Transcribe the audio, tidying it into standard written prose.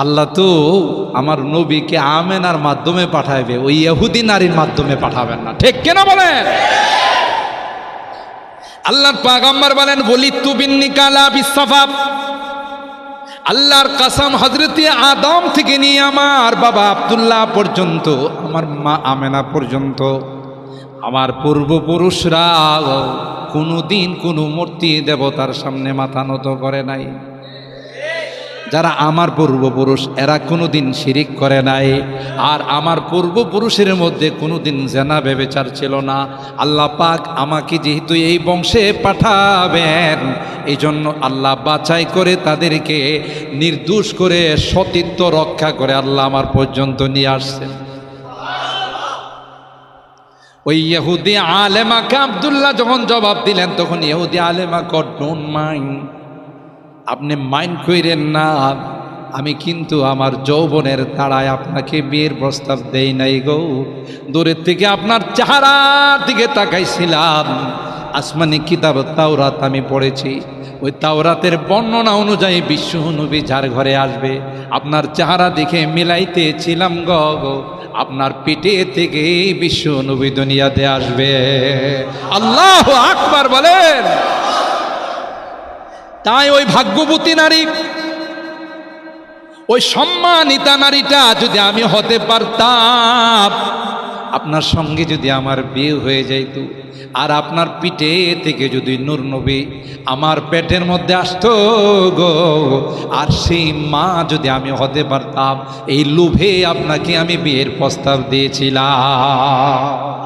আল্লাহ তো আমার নবীকে আমেনার মাধ্যমে পাঠাবে, ওই ইহুদি নারীর মাধ্যমে পাঠাবেন না। ঠিক কেন বলেন? আল্লাহর পয়গম্বর বলেন, বলিতু বিন্নিকালা বিসফা, আল্লাহর কসম, হযরতে আদম থেকে নিয়ে আমার বাবা আব্দুল্লাহ পর্যন্ত, আমার মা আমেনা পর্যন্ত, আমার পূর্বপুরুষরা কোনোদিন কোনো মূর্তি দেবতার সামনে মাথা নত করে নাই। যারা আমার পূর্বপুরুষ এরা কোনোদিন শিরিক করে নাই, আর আমার পূর্বপুরুষের মধ্যে কোনোদিন জেনা ব্যভিচার ছিল না। আল্লাহ পাক আমাকে যেহেতু এই বংশে পাঠাবেন, এই জন্য আল্লাহ বাছাই করে তাদেরকে নির্দোষ করে সতীত্ব রক্ষা করে আল্লাহ আমার পর্যন্ত নিয়ে আসছেন। ওই ইহুদি আলেমাকে আব্দুল্লাহ যখন জবাব দিলেন, তখন ইহুদি আলেমা কর ডোন্ট মাইন্ড, আপনি মাইন্ড কইরেন না, আমি কিন্তু আমার যৌবনের তাড়ায় আপনাকে বিয়ের প্রস্তাব দেই নাই গো। দূরের থেকে আপনার চেহারার দিকে তাকাইছিলাম। আসমানি কিতাব তাওরাত আমি পড়েছি, ওই তাওরাতের বর্ণনা অনুযায়ী বিশ্ব নবী যার ঘরে আসবে আপনার চেহারা দেখে মিলাইতেছিলাম গো, আপনার পেটে থেকে বিশ্ব নবী দুনিয়াতে আসবে। আল্লাহু আকবার বলেন। তাই ওই ভাগ্যবতী নারী, ওই সম্মানিতা নারীটা যদি আমি হতে পারতাম, আপনার সঙ্গে যদি আমার বিয়ে হয়ে যাইত, আর আপনার পিঠে থেকে যদি নূর নবী আমার পেটের মধ্যে আসতো গো, আর সেই মা যদি আমি হতে পারতাম, এই লোভে আপনাকে আমি বিয়ের প্রস্তাব দিয়েছিলাম।